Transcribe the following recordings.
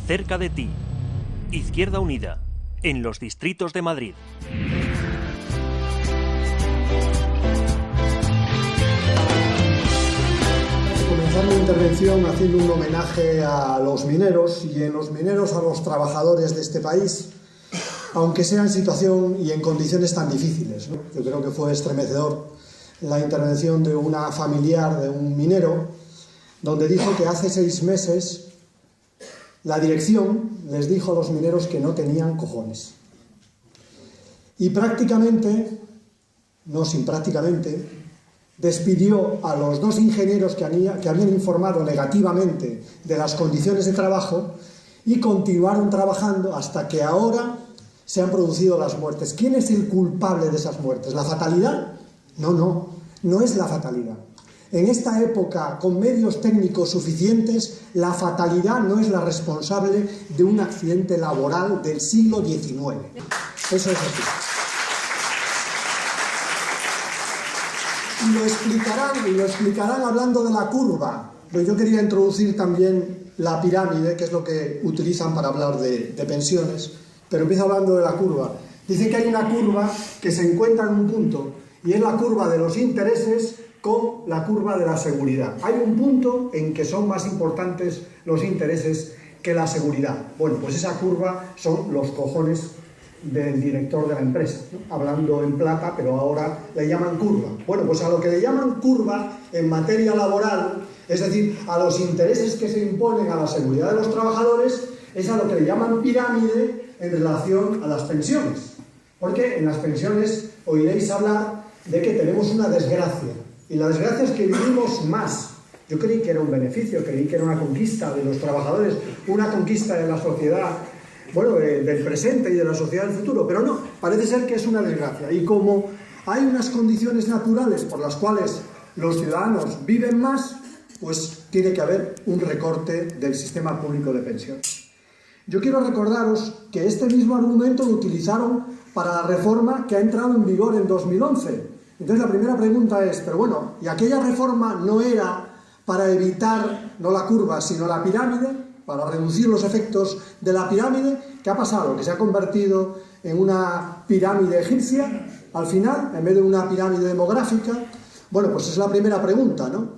cerca de ti. Izquierda Unida, en los distritos de Madrid. Comenzar mi intervención haciendo un homenaje a los mineros y en los mineros a los trabajadores de este país, aunque sea en situación y en condiciones tan difíciles, ¿no? Yo creo que fue estremecedor la intervención de una familiar de un minero, donde dijo que hace 6 meses la dirección les dijo a los mineros que no tenían cojones. Y prácticamente, no sin prácticamente, despidió a los 2 ingenieros que habían informado negativamente de las condiciones de trabajo y continuaron trabajando hasta que ahora se han producido las muertes. ¿Quién es el culpable de esas muertes? ¿La fatalidad? No es la fatalidad. En esta época, con medios técnicos suficientes, la fatalidad no es la responsable de un accidente laboral del siglo XIX. Eso es así. Y lo explicarán hablando de la curva. Pero yo quería introducir también la pirámide, que es lo que utilizan para hablar de pensiones, pero empiezo hablando de la curva. Dicen que hay una curva que se encuentra en un punto, y es la curva de los intereses con la curva de la seguridad. Hay un punto en que son más importantes los intereses que la seguridad. Bueno, pues esa curva son los cojones del director de la empresa, ¿no? Hablando en plata, pero ahora le llaman curva. Bueno, pues a lo que le llaman curva en materia laboral, es decir, a los intereses que se imponen a la seguridad de los trabajadores, es a lo que le llaman pirámide en relación a las pensiones. Porque en las pensiones oiréis hablar de que tenemos una desgracia. Y la desgracia es que vivimos más. Yo creí que era un beneficio, creí que era una conquista de los trabajadores, una conquista de la sociedad, bueno, del presente y de la sociedad del futuro, pero no, parece ser que es una desgracia. Y como hay unas condiciones naturales por las cuales los ciudadanos viven más, pues tiene que haber un recorte del sistema público de pensiones. Yo quiero recordaros que este mismo argumento lo utilizaron para la reforma que ha entrado en vigor en 2011. Entonces la primera pregunta es, pero bueno, ¿y aquella reforma no era para evitar no la curva, sino la pirámide? Para reducir los efectos de la pirámide. ¿Qué ha pasado? Que se ha convertido en una pirámide egipcia, al final, en vez de una pirámide demográfica. Bueno, pues es la primera pregunta, ¿no?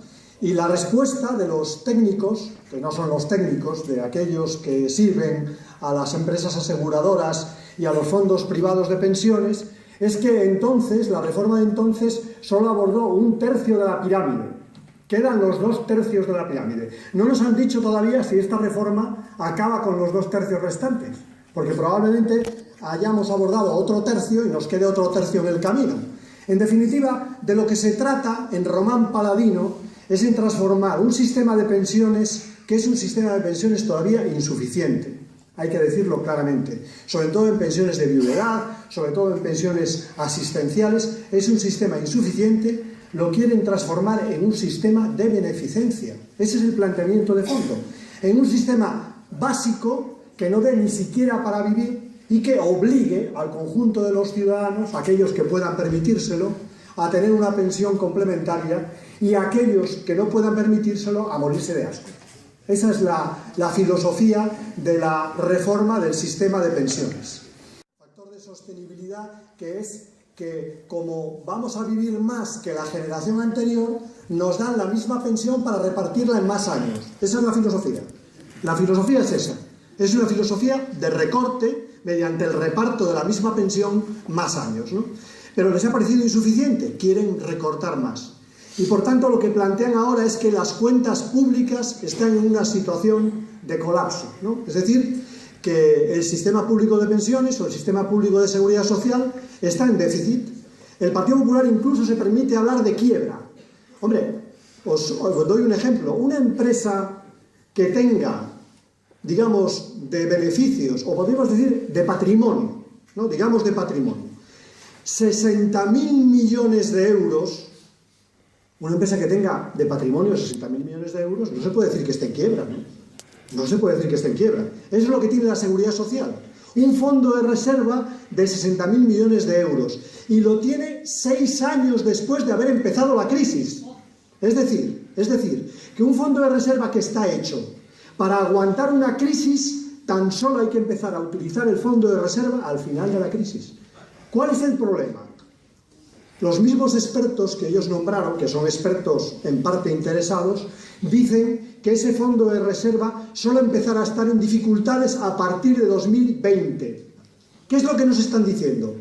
Y la respuesta de los técnicos, que no son los técnicos, de aquellos que sirven a las empresas aseguradoras y a los fondos privados de pensiones, es que entonces, la reforma de entonces, solo abordó 1/3 de la pirámide. Quedan los 2/3 de la pirámide. No nos han dicho todavía si esta reforma acaba con los 2/3 restantes, porque probablemente hayamos abordado otro tercio y nos quede otro tercio en el camino. En definitiva, de lo que se trata en Román Paladino es en transformar un sistema de pensiones que es un sistema de pensiones todavía insuficiente. Hay que decirlo claramente, sobre todo en pensiones de viudedad, sobre todo en pensiones asistenciales, es un sistema insuficiente, lo quieren transformar en un sistema de beneficencia. Ese es el planteamiento de fondo, en un sistema básico que no dé ni siquiera para vivir y que obligue al conjunto de los ciudadanos, aquellos que puedan permitírselo, a tener una pensión complementaria y aquellos que no puedan permitírselo a morirse de asco. Esa es la filosofía de la reforma del sistema de pensiones. Factor de sostenibilidad que es que como vamos a vivir más que la generación anterior, nos dan la misma pensión para repartirla en más años. Esa es la filosofía. La filosofía es esa. Es una filosofía de recorte mediante el reparto de la misma pensión más años, ¿no? Pero les ha parecido insuficiente, quieren recortar más. Y por tanto lo que plantean ahora es que las cuentas públicas están en una situación de colapso, ¿no? Es decir, que el sistema público de pensiones o el sistema público de seguridad social está en déficit. El Partido Popular incluso se permite hablar de quiebra. Hombre, os doy un ejemplo. Una empresa que tenga, digamos, de beneficios, o podríamos decir de patrimonio, ¿no? Digamos de patrimonio, 60.000 millones de euros. Una empresa que tenga de patrimonio 60.000 millones de euros, no se puede decir que esté en quiebra, ¿no? No se puede decir que esté en quiebra. Eso es lo que tiene la seguridad social. Un fondo de reserva de 60.000 millones de euros. Y lo tiene 6 años después de haber empezado la crisis. Es decir, que un fondo de reserva que está hecho para aguantar una crisis tan solo hay que empezar a utilizar el fondo de reserva al final de la crisis. ¿Cuál es el problema? Los mismos expertos que ellos nombraron, que son expertos en parte interesados, dicen que ese fondo de reserva solo empezará a estar en dificultades a partir de 2020. ¿Qué es lo que nos están diciendo?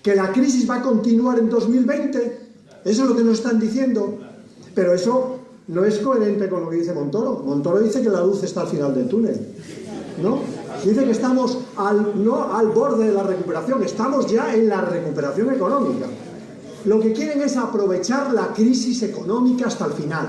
¿Que la crisis va a continuar en 2020? Eso es lo que nos están diciendo. Pero eso no es coherente con lo que dice Montoro. Montoro dice que la luz está al final del túnel, ¿no? Dice que estamos no al borde de la recuperación, estamos ya en la recuperación económica. Lo que quieren es aprovechar la crisis económica hasta el final.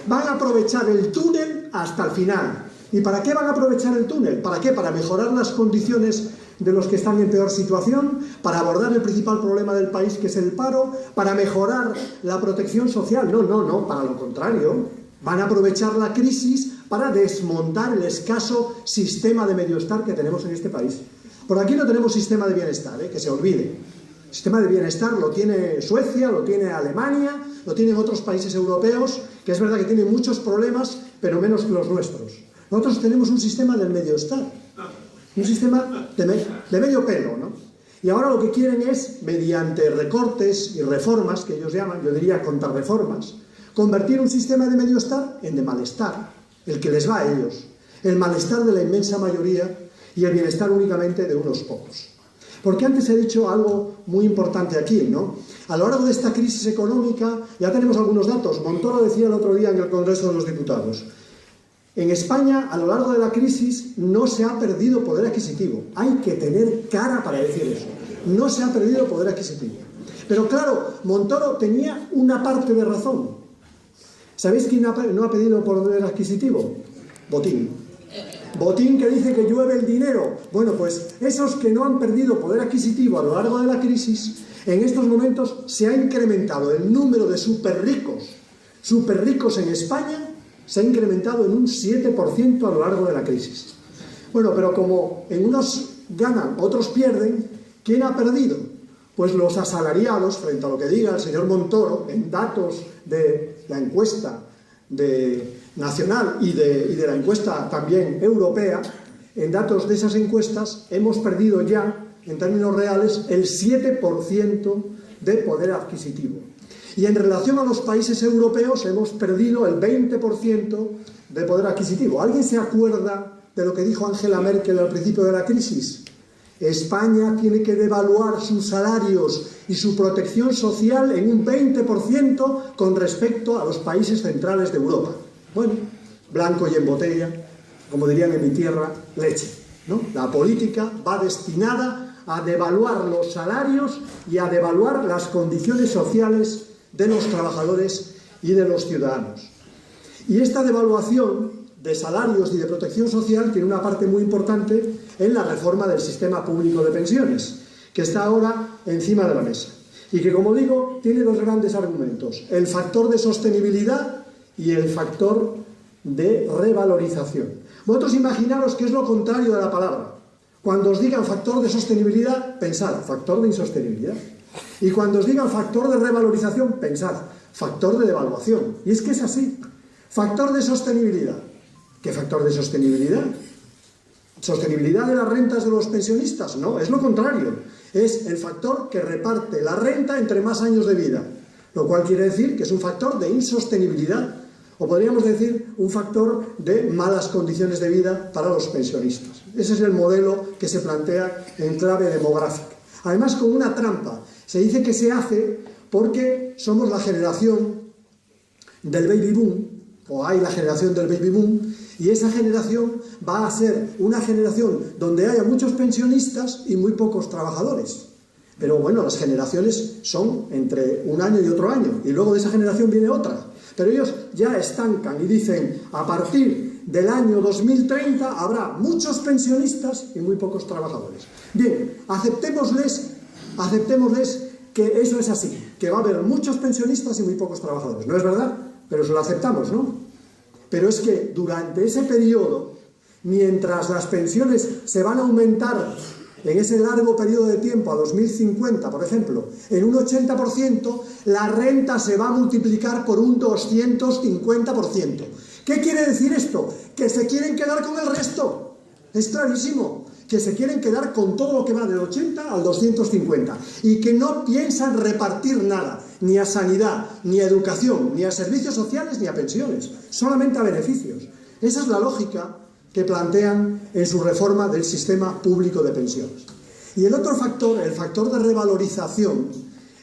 Van a aprovechar el túnel hasta el final. ¿Y para qué van a aprovechar el túnel? ¿Para qué? Para mejorar las condiciones de los que están en peor situación, para abordar el principal problema del país, que es el paro, para mejorar la protección social. No, para lo contrario. Van a aprovechar la crisis para desmontar el escaso sistema de bienestar que tenemos en este país. Por aquí no tenemos sistema de bienestar, que se olvide. El sistema de bienestar lo tiene Suecia, lo tiene Alemania, lo tienen otros países europeos, que es verdad que tienen muchos problemas, pero menos que los nuestros. Nosotros tenemos un sistema del bienestar, un sistema de medio pelo, ¿no? Y ahora lo que quieren es, mediante recortes y reformas, que ellos llaman, yo diría contrarreformas, convertir un sistema de bienestar en de malestar, el que les va a ellos, el malestar de la inmensa mayoría y el bienestar únicamente de unos pocos. Porque antes he dicho algo muy importante aquí, ¿no? A lo largo de esta crisis económica, ya tenemos algunos datos. Montoro decía el otro día en el Congreso de los Diputados, en España, a lo largo de la crisis, no se ha perdido poder adquisitivo. Hay que tener cara para decir eso. No se ha perdido poder adquisitivo. Pero claro, Montoro tenía una parte de razón. ¿Sabéis quién no ha perdido poder adquisitivo? Botín. Botín, que dice que llueve el dinero. Bueno, pues esos que no han perdido poder adquisitivo a lo largo de la crisis, en estos momentos se ha incrementado el número de superricos en España, se ha incrementado en un 7% a lo largo de la crisis. Bueno, pero como en unos ganan, otros pierden, ¿quién ha perdido? Pues los asalariados, frente a lo que diga el señor Montoro, en datos de la encuesta nacional y de la encuesta también europea, en datos de esas encuestas hemos perdido ya, en términos reales, el 7% de poder adquisitivo. Y en relación a los países europeos hemos perdido el 20% de poder adquisitivo. ¿Alguien se acuerda de lo que dijo Angela Merkel al principio de la crisis? España tiene que devaluar sus salarios y su protección social en un 20% con respecto a los países centrales de Europa. Bueno, blanco y en botella, como dirían en mi tierra, leche, ¿no? La política va destinada a devaluar los salarios y a devaluar las condiciones sociales de los trabajadores y de los ciudadanos. Y esta devaluación de salarios y de protección social tiene una parte muy importante en la reforma del sistema público de pensiones, que está ahora encima de la mesa. Y que, como digo, tiene dos grandes argumentos: el factor de sostenibilidad y el factor de revalorización. Vosotros imaginaros que es lo contrario de la palabra. Cuando os digan factor de sostenibilidad, pensad factor de insostenibilidad. Y cuando os digan factor de revalorización, pensad factor de devaluación. Y es que es así. Factor de sostenibilidad. ¿Qué factor de sostenibilidad? ¿Sostenibilidad de las rentas de los pensionistas? No, es lo contrario. Es el factor que reparte la renta entre más años de vida. Lo cual quiere decir que es un factor de insostenibilidad. O podríamos decir un factor de malas condiciones de vida para los pensionistas. Ese es el modelo que se plantea en clave demográfica. Además, con una trampa. Se dice que se hace porque somos la generación del baby boom, o hay la generación del baby boom, y esa generación va a ser una generación donde haya muchos pensionistas y muy pocos trabajadores. Pero bueno, las generaciones son entre un año y otro año, y luego de esa generación viene otra. Pero ellos ya estancan y dicen, a partir del año 2030 habrá muchos pensionistas y muy pocos trabajadores. Bien, aceptémosles que eso es así, que va a haber muchos pensionistas y muy pocos trabajadores. No es verdad, pero se lo aceptamos, ¿no? Pero es que durante ese periodo, mientras las pensiones se van a aumentar en ese largo periodo de tiempo, a 2050, por ejemplo, en un 80%, la renta se va a multiplicar por un 250%. ¿Qué quiere decir esto? Que se quieren quedar con el resto. Es clarísimo que se quieren quedar con todo lo que va del 80 al 250 y que no piensan repartir nada, ni a sanidad, ni a educación, ni a servicios sociales, ni a pensiones, solamente a beneficios. Esa es la lógica que plantean en su reforma del sistema público de pensiones. Y el otro factor, el factor de revalorización,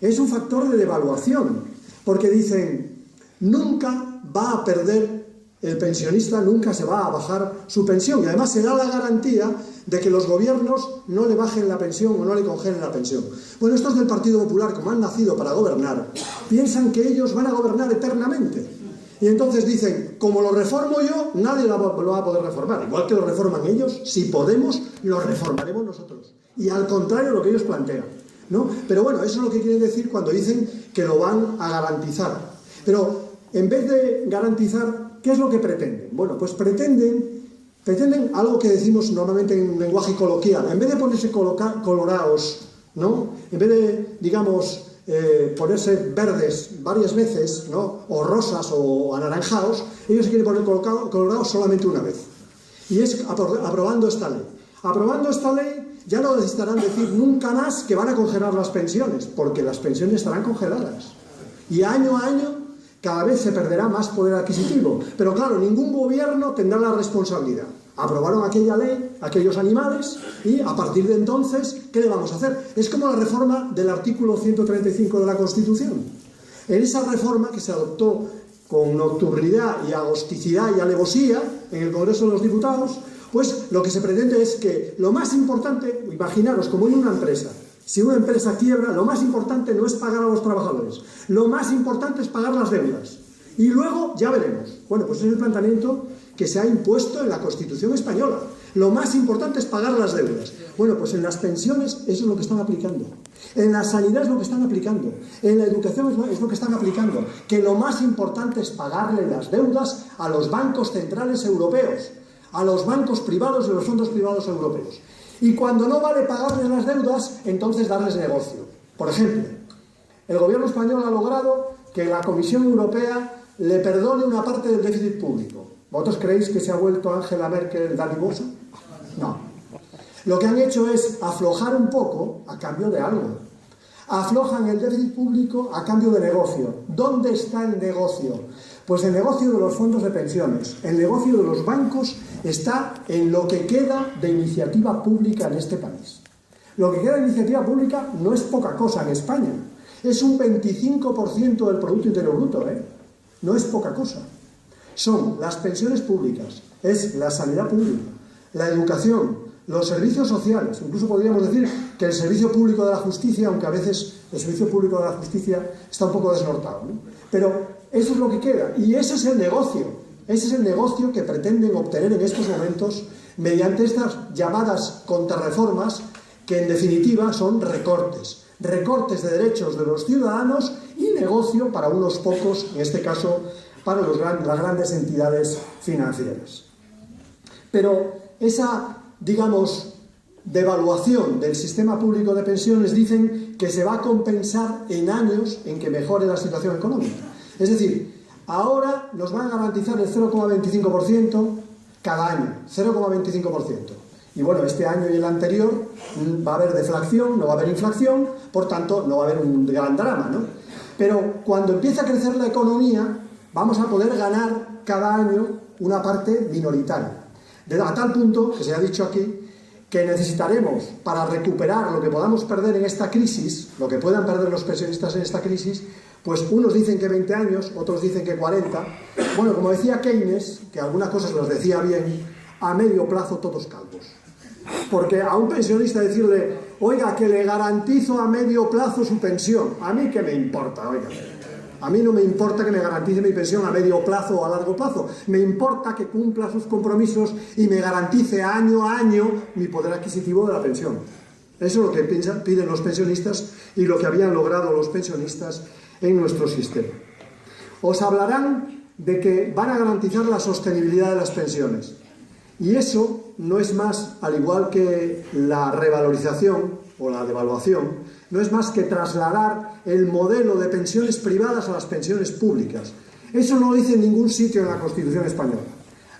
es un factor de devaluación, porque dicen, nunca va a perder el pensionista, nunca se va a bajar su pensión, y además se da la garantía de que los gobiernos no le bajen la pensión o no le congelen la pensión. Bueno, estos del Partido Popular, como han nacido para gobernar, piensan que ellos van a gobernar eternamente. Y entonces dicen, como lo reformo yo, nadie lo va a poder reformar. Igual que lo reforman ellos, si podemos, lo reformaremos nosotros. Y al contrario de lo que ellos plantean, ¿no? Pero bueno, eso es lo que quieren decir cuando dicen que lo van a garantizar. Pero en vez de garantizar, ¿qué es lo que pretenden? Bueno, pues pretenden algo que decimos normalmente en lenguaje coloquial. En vez de ponerse colorados, ¿no? En vez de, digamos, ponerse verdes varias veces, ¿no? O rosas o anaranjados, ellos se quieren poner colorados solamente una vez. Y es aprobando esta ley. Aprobando esta ley ya no necesitarán decir nunca más que van a congelar las pensiones, porque las pensiones estarán congeladas. Y año a año cada vez se perderá más poder adquisitivo. Pero claro, ningún gobierno tendrá la responsabilidad. Aprobaron aquella ley, aquellos animales, y a partir de entonces, ¿qué le vamos a hacer? Es como la reforma del artículo 135 de la Constitución. En esa reforma que se adoptó con nocturnidad y agosticidad y alevosía en el Congreso de los Diputados, pues lo que se pretende es que lo más importante, imaginaros como en una empresa, si una empresa quiebra, lo más importante no es pagar a los trabajadores, lo más importante es pagar las deudas. Y luego ya veremos. Bueno, pues es el planteamiento que se ha impuesto en la Constitución española. Lo más importante es pagar las deudas. Bueno, pues en las pensiones eso es lo que están aplicando. En la sanidad es lo que están aplicando. En la educación es lo que están aplicando. Que lo más importante es pagarle las deudas a los bancos centrales europeos, a los bancos privados y los fondos privados europeos. Y cuando no vale pagarles las deudas, entonces darles negocio. Por ejemplo, el gobierno español ha logrado que la Comisión Europea le perdone una parte del déficit público. ¿Vosotros creéis que se ha vuelto Angela Merkel dadivosa? No. Lo que han hecho es aflojar un poco a cambio de algo. Aflojan el déficit público a cambio de negocio. ¿Dónde está el negocio? Pues el negocio de los fondos de pensiones, el negocio de los bancos está en lo que queda de iniciativa pública en este país. Lo que queda de iniciativa pública no es poca cosa en España. Es un 25% del Producto Interior Bruto, ¿eh? No es poca cosa. Son las pensiones públicas, es la sanidad pública, la educación, los servicios sociales. Incluso podríamos decir que el servicio público de la justicia, aunque a veces el servicio público de la justicia está un poco desnortado, ¿no? Pero eso es lo que queda. Y ese es el negocio. Ese es el negocio que pretenden obtener en estos momentos mediante estas llamadas contrarreformas que en definitiva son recortes. Recortes de derechos de los ciudadanos y negocio para unos pocos, en este caso para las grandes entidades financieras. Pero esa, digamos, devaluación del sistema público de pensiones dicen que se va a compensar en años en que mejore la situación económica. Es decir, ahora nos van a garantizar el 0,25% cada año, 0,25%. Y bueno, este año y el anterior va a haber deflación, no va a haber inflación, por tanto no va a haber un gran drama, ¿no? Pero cuando empieza a crecer la economía, vamos a poder ganar cada año una parte minoritaria. A tal punto, que se ha dicho aquí, que necesitaremos, para recuperar lo que podamos perder en esta crisis, lo que puedan perder los pensionistas en esta crisis, pues unos dicen que 20 años, otros dicen que 40. Bueno, como decía Keynes, que algunas cosas las decía bien, a medio plazo todos calvos. Porque a un pensionista decirle, oiga, que le garantizo a medio plazo su pensión, ¿a mí qué me importa? Oiga, a mí no me importa que me garantice mi pensión a medio plazo o a largo plazo. Me importa que cumpla sus compromisos y me garantice año a año mi poder adquisitivo de la pensión. Eso es lo que piden los pensionistas y lo que habían logrado los pensionistas en nuestro sistema. Os hablarán de que van a garantizar la sostenibilidad de las pensiones. Y eso no es más, al igual que la revalorización o la devaluación, no es más que trasladar el modelo de pensiones privadas a las pensiones públicas. Eso no lo dice en ningún sitio en la Constitución española.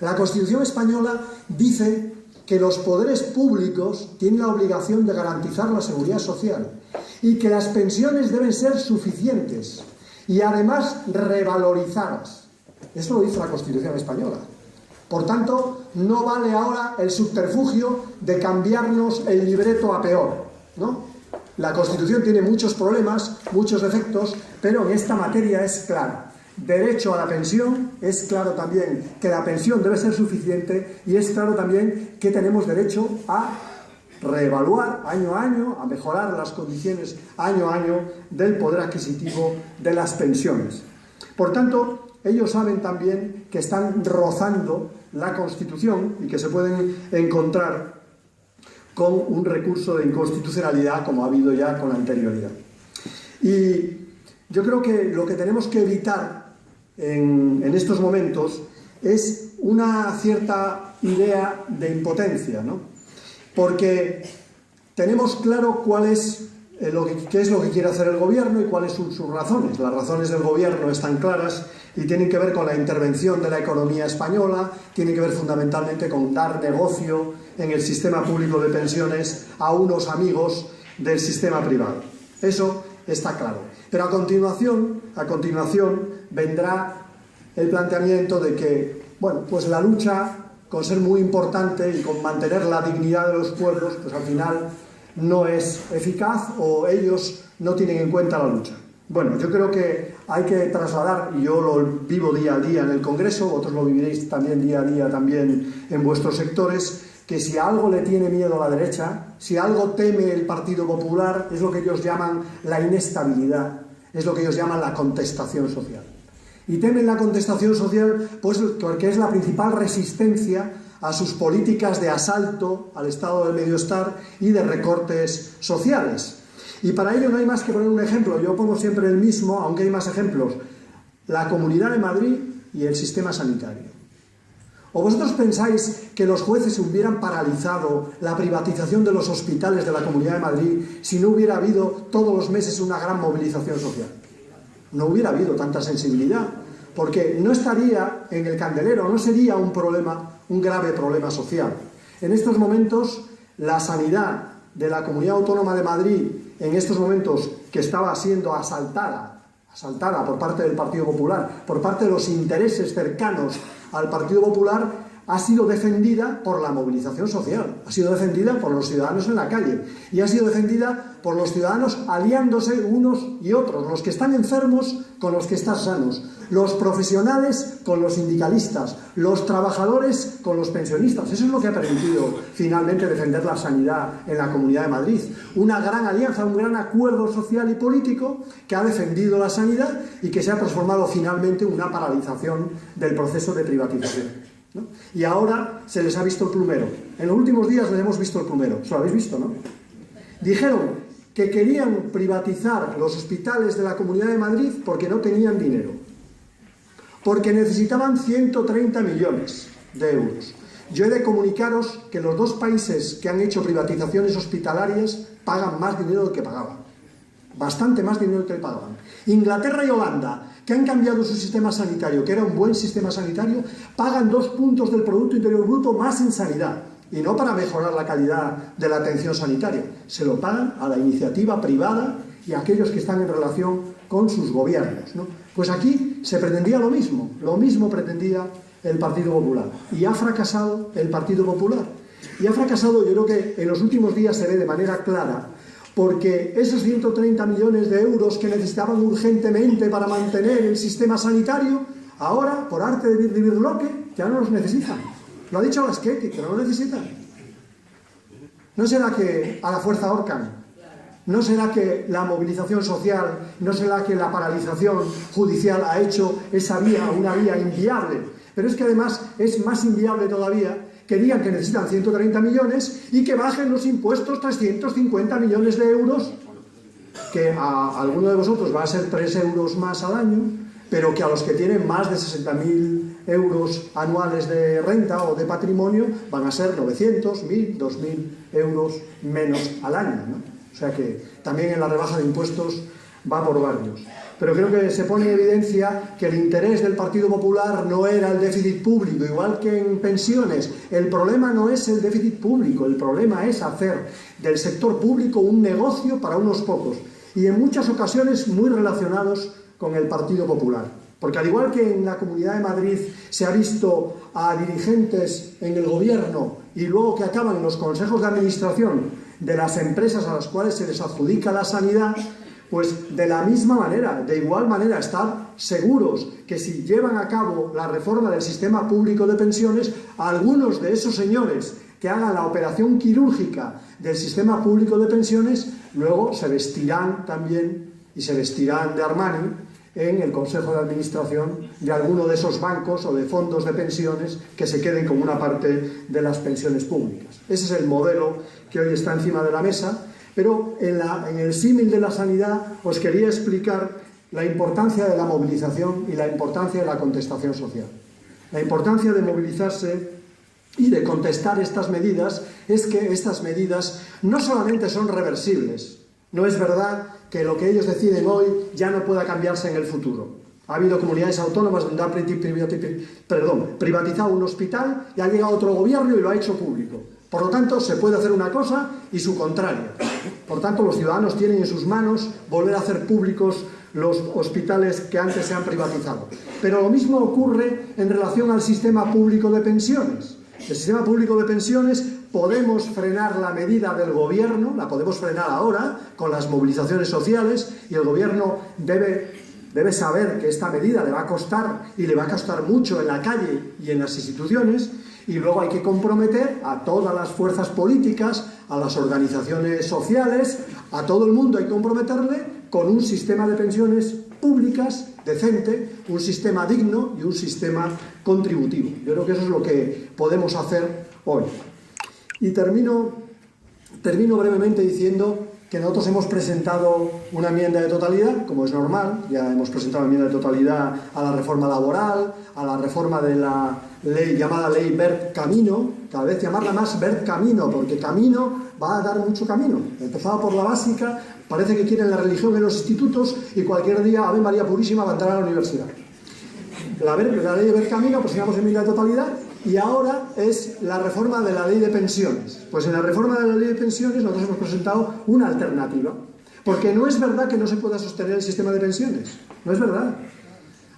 La Constitución española dice que los poderes públicos tienen la obligación de garantizar la seguridad social y que las pensiones deben ser suficientes y además revalorizadas. Eso lo dice la Constitución española. Por tanto, no vale ahora el subterfugio de cambiarnos el libreto a peor, ¿no? La Constitución tiene muchos problemas, muchos defectos, pero en esta materia es clara. Derecho a la pensión, es claro también que la pensión debe ser suficiente y es claro también que tenemos derecho a reevaluar año a año, a mejorar las condiciones año a año del poder adquisitivo de las pensiones. Por tanto, ellos saben también que están rozando la Constitución y que se pueden encontrar con un recurso de inconstitucionalidad como ha habido ya con anterioridad. Y yo creo que lo que tenemos que evitar en estos momentos es una cierta idea de impotencia, ¿no? Porque tenemos claro qué es lo que quiere hacer el gobierno y cuáles son sus razones. Las razones del gobierno están claras y tienen que ver con la intervención de la economía española, tienen que ver fundamentalmente con dar negocio en el sistema público de pensiones a unos amigos del sistema privado. Eso está claro. Pero a continuación vendrá el planteamiento de que, bueno, pues la lucha, con ser muy importante y con mantener la dignidad de los pueblos, pues al final no es eficaz o ellos no tienen en cuenta la lucha. Bueno, yo creo que hay que trasladar, y yo lo vivo día a día en el Congreso, vosotros lo viviréis también día a día también en vuestros sectores, que si a algo le tiene miedo a la derecha, si algo teme el Partido Popular, es lo que ellos llaman la inestabilidad, es lo que ellos llaman la contestación social. Y temen la contestación social pues porque es la principal resistencia a sus políticas de asalto al estado del bienestar y de recortes sociales. Y para ello no hay más que poner un ejemplo. Yo pongo siempre el mismo, aunque hay más ejemplos. La Comunidad de Madrid y el sistema sanitario. ¿O vosotros pensáis que los jueces hubieran paralizado la privatización de los hospitales de la Comunidad de Madrid si no hubiera habido todos los meses una gran movilización social? No hubiera habido tanta sensibilidad, porque no estaría en el candelero, no sería un grave problema social. En estos momentos, la sanidad de la Comunidad Autónoma de Madrid, en estos momentos que estaba siendo asaltada por parte del Partido Popular, por parte de los intereses cercanos al Partido Popular, ha sido defendida por la movilización social, ha sido defendida por los ciudadanos en la calle y ha sido defendida por los ciudadanos aliándose unos y otros, los que están enfermos con los que están sanos, los profesionales con los sindicalistas, los trabajadores con los pensionistas. Eso es lo que ha permitido finalmente defender la sanidad en la Comunidad de Madrid. Una gran alianza, un gran acuerdo social y político que ha defendido la sanidad y que se ha transformado finalmente en una paralización del proceso de privatización, ¿no? Y ahora se les ha visto el plumero. En los últimos días les hemos visto el plumero. ¿Se lo habéis visto, no? Dijeron que querían privatizar los hospitales de la Comunidad de Madrid porque no tenían dinero, porque necesitaban 130 millones de euros. Yo he de comunicaros que los dos países que han hecho privatizaciones hospitalarias pagan más dinero del que pagaban. Bastante más dinero del que pagaban. Inglaterra y Holanda, que han cambiado su sistema sanitario, que era un buen sistema sanitario, pagan 2 puntos del Producto Interior Bruto más en sanidad. Y no para mejorar la calidad de la atención sanitaria. Se lo pagan a la iniciativa privada y a aquellos que están en relación con sus gobiernos, ¿no? Pues aquí se pretendía lo mismo pretendía el Partido Popular. Y ha fracasado el Partido Popular. Y ha fracasado, yo creo que en los últimos días se ve de manera clara, porque esos 130 millones de euros que necesitaban urgentemente para mantener el sistema sanitario, ahora, por arte de Birlibirloque, ya no los necesitan. Lo ha dicho Laschetti, que no lo necesitan. ¿No será que a la fuerza ahorcan? ¿No será que la movilización social, no será que la paralización judicial ha hecho esa vía una vía inviable? Pero es que además es más inviable todavía que digan que necesitan 130 millones y que bajen los impuestos 350 millones de euros, que a alguno de vosotros va a ser 3 euros más al año, pero que a los que tienen más de 60.000 euros anuales de renta o de patrimonio van a ser 900, 1.000, 2.000 euros menos al año, ¿no? O sea que también en la rebaja de impuestos va por barrios. pero creo que se pone en evidencia que el interés del Partido Popular no era el déficit público, igual que en pensiones. El problema no es el déficit público, el problema es hacer del sector público un negocio para unos pocos, y en muchas ocasiones muy relacionados con el Partido Popular. Porque al igual que en la Comunidad de Madrid se ha visto a dirigentes en el gobierno y luego que acaban en los consejos de administración de las empresas a las cuales se les adjudica la sanidad, pues de la misma manera, de igual manera, estar seguros que si llevan a cabo la reforma del sistema público de pensiones, algunos de esos señores que hagan la operación quirúrgica del sistema público de pensiones, luego se vestirán también y se vestirán de Armani en el Consejo de Administración de alguno de esos bancos o de fondos de pensiones que se queden con una parte de las pensiones públicas. Ese es el modelo que hoy está encima de la mesa, pero en el símil de la sanidad os quería explicar la importancia de la movilización y la importancia de la contestación social. La importancia de movilizarse y de contestar estas medidas es que estas medidas no solamente son reversibles. No es verdad que lo que ellos deciden hoy ya no pueda cambiarse en el futuro. Ha habido comunidades autónomas donde han privatizado un hospital y ha llegado otro gobierno y lo ha hecho público. Por lo tanto, se puede hacer una cosa y su contraria. Por tanto, los ciudadanos tienen en sus manos volver a hacer públicos los hospitales que antes se han privatizado. Pero lo mismo ocurre en relación al sistema público de pensiones. El sistema público de pensiones podemos frenar la medida del gobierno, la podemos frenar ahora con las movilizaciones sociales, y el gobierno debe saber que esta medida le va a costar, y le va a costar mucho en la calle y en las instituciones, y luego hay que comprometer a todas las fuerzas políticas, a las organizaciones sociales, a todo el mundo hay que comprometerle con un sistema de pensiones públicas decente, un sistema digno y un sistema contributivo. Yo creo que eso es lo que podemos hacer hoy. Y termino brevemente diciendo que nosotros hemos presentado una enmienda de totalidad, como es normal. Ya hemos presentado una enmienda de totalidad a la reforma laboral, a la reforma de la ley llamada ley Wert Camino, cada vez llamarla más Wert Camino, porque camino va a dar mucho camino. Empezado por la básica, parece que quieren la religión en los institutos y cualquier día Ave María Purísima va a entrar a la universidad. La ley de Wert Camino, presentamos enmienda de totalidad, y ahora es la reforma de la ley de pensiones. Pues en la reforma de la ley de pensiones nosotros hemos presentado una alternativa, porque no es verdad que no se pueda sostener el sistema de pensiones, no es verdad.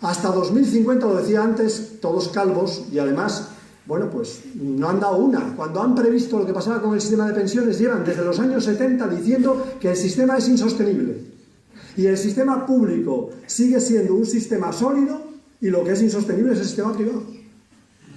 Hasta 2050, lo decía antes, todos calvos, y además, bueno, pues no han dado una. Cuando han previsto lo que pasaba con el sistema de pensiones, llevan desde los años 70 diciendo que el sistema es insostenible. Y el sistema público sigue siendo un sistema sólido, y lo que es insostenible es el sistema privado,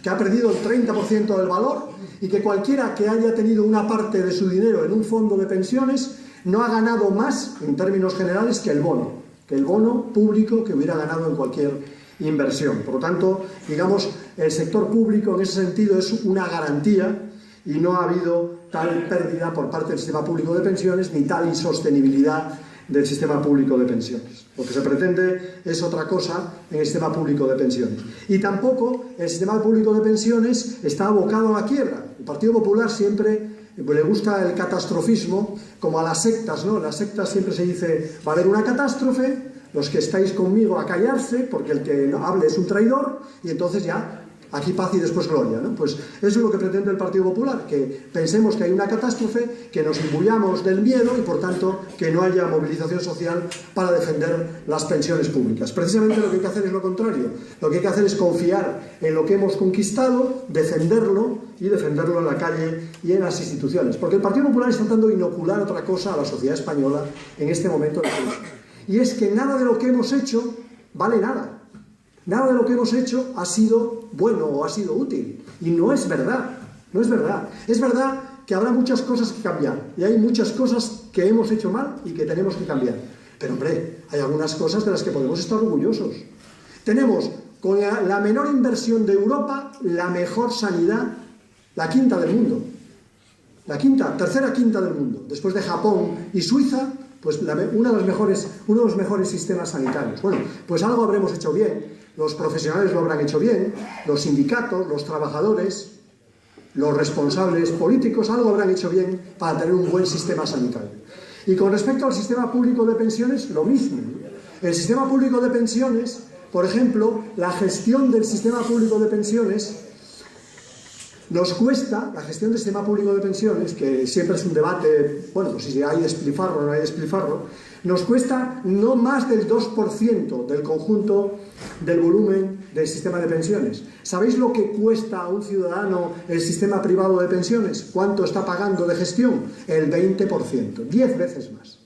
que ha perdido el 30% del valor, y que cualquiera que haya tenido una parte de su dinero en un fondo de pensiones no ha ganado más, en términos generales, que el bono público que hubiera ganado en cualquier inversión. Por lo tanto, digamos, el sector público en ese sentido es una garantía, y no ha habido tal pérdida por parte del sistema público de pensiones ni tal insostenibilidad del sistema público de pensiones. Lo que se pretende es otra cosa en el sistema público de pensiones. Y tampoco el sistema público de pensiones está abocado a la quiebra. El Partido Popular siempre le gusta el catastrofismo, como a las sectas, ¿no? En las sectas siempre se dice, va a haber una catástrofe, los que estáis conmigo a callarse, porque el que no hable es un traidor, y entonces ya, aquí paz y después gloria, ¿no? Pues eso es lo que pretende el Partido Popular, que pensemos que hay una catástrofe, que nos imbuyamos del miedo y, por tanto, que no haya movilización social para defender las pensiones públicas. Precisamente lo que hay que hacer es lo contrario. Lo que hay que hacer es confiar en lo que hemos conquistado, defenderlo en la calle y en las instituciones. Porque el Partido Popular está tratando de inocular otra cosa a la sociedad española en este momento de crisis. Y es que nada de lo que hemos hecho vale nada. Nada de lo que hemos hecho ha sido bueno o ha sido útil. Y no es verdad. No es verdad. Es verdad que habrá muchas cosas que cambiar. Y hay muchas cosas que hemos hecho mal y que tenemos que cambiar. Pero, hombre, hay algunas cosas de las que podemos estar orgullosos. Tenemos, con la menor inversión de Europa, la mejor sanidad, la quinta del mundo. Tercera quinta del mundo. Después de Japón y Suiza, pues uno de los mejores sistemas sanitarios. Bueno, pues algo habremos hecho bien. Los profesionales lo habrán hecho bien, los sindicatos, los trabajadores, los responsables políticos, algo habrán hecho bien para tener un buen sistema sanitario. Y con respecto al sistema público de pensiones, lo mismo. El sistema público de pensiones, por ejemplo, la gestión del sistema público de pensiones nos cuesta, la gestión del sistema público de pensiones, que siempre es un debate, bueno, pues si hay despilfarro o no hay despilfarro, nos cuesta no más del 2% del conjunto del volumen del sistema de pensiones. ¿Sabéis lo que cuesta a un ciudadano el sistema privado de pensiones? ¿Cuánto está pagando de gestión? El 20%, 10 veces más.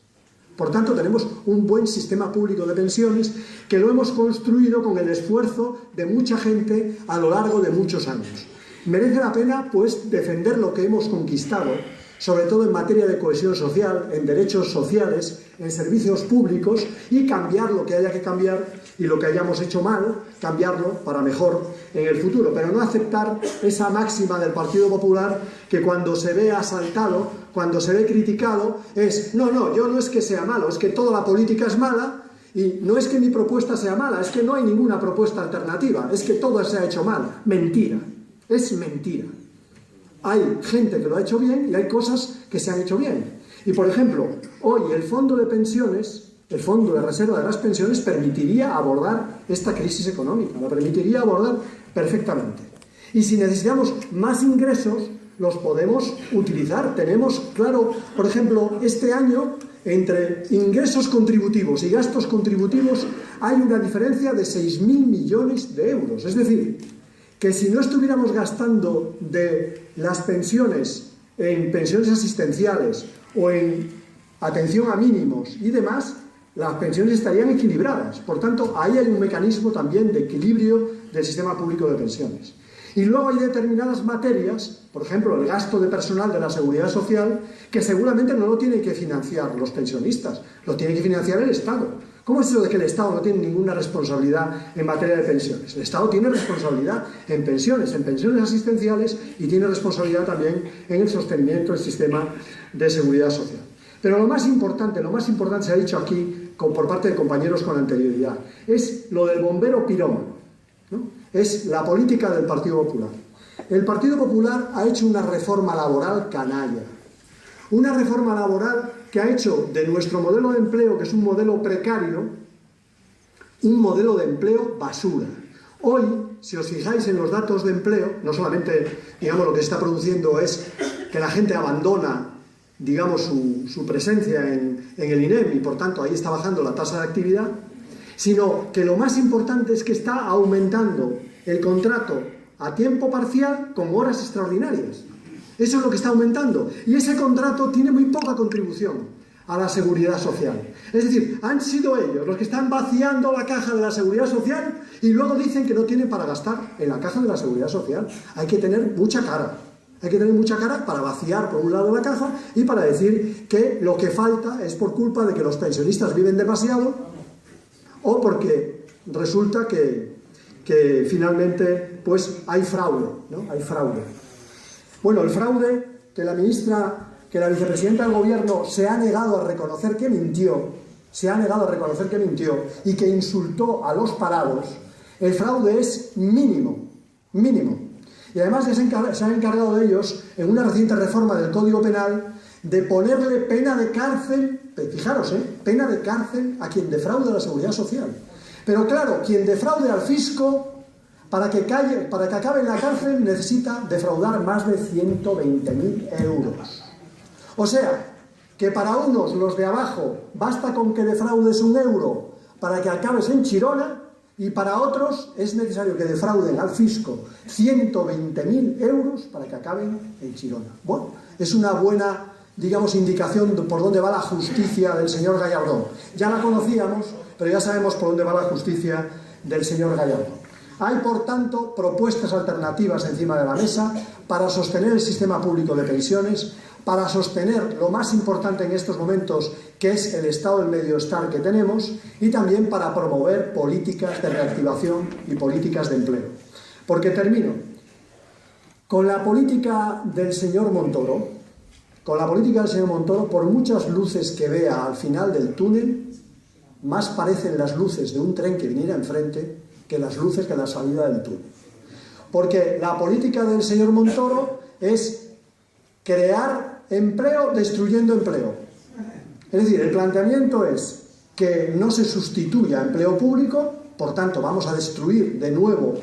Por tanto, tenemos un buen sistema público de pensiones que lo hemos construido con el esfuerzo de mucha gente a lo largo de muchos años. Merece la pena, pues, defender lo que hemos conquistado, sobre todo en materia de cohesión social, en derechos sociales, en servicios públicos, y cambiar lo que haya que cambiar y lo que hayamos hecho mal, cambiarlo para mejor en el futuro. Pero no aceptar esa máxima del Partido Popular que cuando se ve asaltado, cuando se ve criticado, es no, yo no es que sea malo, es que toda la política es mala, y no es que mi propuesta sea mala, es que no hay ninguna propuesta alternativa, es que todo se ha hecho mal. Mentira, es mentira. Hay gente que lo ha hecho bien y hay cosas que se han hecho bien. Y, por ejemplo, hoy el fondo de pensiones, el fondo de reserva de las pensiones, permitiría abordar esta crisis económica, la permitiría abordar perfectamente. Y si necesitamos más ingresos, los podemos utilizar. Tenemos, claro, por ejemplo, este año, entre ingresos contributivos y gastos contributivos, hay una diferencia de 6.000 millones de euros. Es decir, que si no estuviéramos gastando de las pensiones en pensiones asistenciales o en atención a mínimos y demás, las pensiones estarían equilibradas. Por tanto, ahí hay un mecanismo también de equilibrio del sistema público de pensiones. Y luego hay determinadas materias, por ejemplo, el gasto de personal de la Seguridad Social, que seguramente no lo tienen que financiar los pensionistas, lo tiene que financiar el Estado. ¿Cómo es eso de que el Estado no tiene ninguna responsabilidad en materia de pensiones? El Estado tiene responsabilidad en pensiones asistenciales, y tiene responsabilidad también en el sostenimiento del sistema de seguridad social. Pero lo más importante se ha dicho aquí por parte de compañeros con anterioridad, es lo del bombero pirómano, ¿no? Es la política del Partido Popular. El Partido Popular ha hecho una reforma laboral canalla, una reforma laboral que ha hecho de nuestro modelo de empleo, que es un modelo precario, un modelo de empleo basura. Hoy, si os fijáis en los datos de empleo, no solamente, digamos, lo que se está produciendo es que la gente abandona, digamos, su presencia en el INEM, y por tanto ahí está bajando la tasa de actividad, sino que lo más importante es que está aumentando el contrato a tiempo parcial con horas extraordinarias. Eso es lo que está aumentando. Y ese contrato tiene muy poca contribución a la seguridad social. Es decir, han sido ellos los que están vaciando la caja de la seguridad social y luego dicen que no tienen para gastar en la caja de la seguridad social. Hay que tener mucha cara. Hay que tener mucha cara para vaciar por un lado la caja y para decir que lo que falta es por culpa de que los pensionistas viven demasiado o porque resulta que finalmente pues hay fraude, ¿no? Hay fraude. Bueno, el fraude que la vicepresidenta del Gobierno se ha negado a reconocer que mintió, y que insultó a los parados, el fraude es mínimo. Y además se han encargado de ellos, en una reciente reforma del Código Penal, de ponerle pena de cárcel, fijaros, pena de cárcel a quien defraude la seguridad social. Pero claro, quien defraude al fisco, para que acabe en la cárcel, necesita defraudar más de 120.000 euros. O sea, que para unos, los de abajo, basta con que defraudes 1 euro para que acabes en Chirona, y para otros es necesario que defrauden al fisco 120.000 euros para que acaben en Chirona. Bueno, es una buena, digamos, indicación por dónde va la justicia del señor Gallardón. Ya la conocíamos, pero ya sabemos por dónde va la justicia del señor Gallardón. Hay, por tanto, propuestas alternativas encima de la mesa para sostener el sistema público de pensiones, para sostener lo más importante en estos momentos, que es el estado del medioestar que tenemos, y también para promover políticas de reactivación y políticas de empleo. Porque termino. Con la política del señor Montoro, por muchas luces que vea al final del túnel, más parecen las luces de un tren que viniera enfrente que las luces de la salida del túnel. Porque la política del señor Montoro es crear empleo destruyendo empleo. Es decir, el planteamiento es que no se sustituya empleo público, por tanto vamos a destruir de nuevo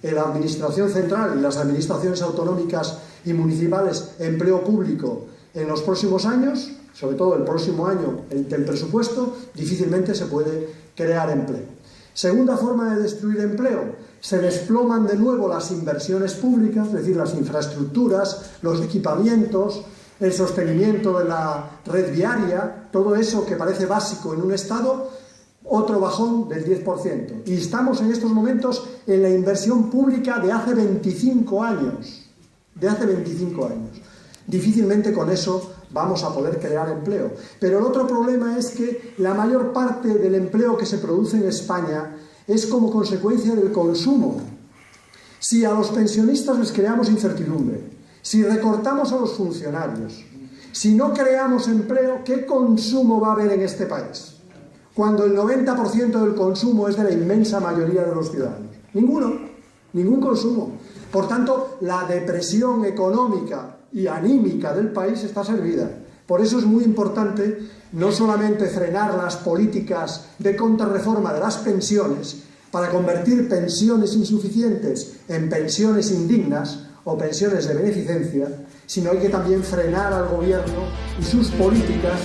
en la administración central y las administraciones autonómicas y municipales empleo público en los próximos años, sobre todo el próximo año del presupuesto, difícilmente se puede crear empleo. Segunda forma de destruir empleo, se desploman de nuevo las inversiones públicas, es decir, las infraestructuras, los equipamientos, el sostenimiento de la red viaria, todo eso que parece básico en un Estado, otro bajón del 10%. Y estamos en estos momentos en la inversión pública de hace 25 años. De hace 25 años. Difícilmente con eso vamos a poder crear empleo. Pero el otro problema es que la mayor parte del empleo que se produce en España es como consecuencia del consumo. Si a los pensionistas les creamos incertidumbre, si recortamos a los funcionarios, si no creamos empleo, ¿qué consumo va a haber en este país? Cuando el 90% del consumo es de la inmensa mayoría de los ciudadanos. Ninguno, ningún consumo. Por tanto, la depresión económica y anímica del país está servida. Por eso es muy importante no solamente frenar las políticas de contrarreforma de las pensiones para convertir pensiones insuficientes en pensiones indignas o pensiones de beneficencia, sino hay que también frenar al gobierno y sus políticas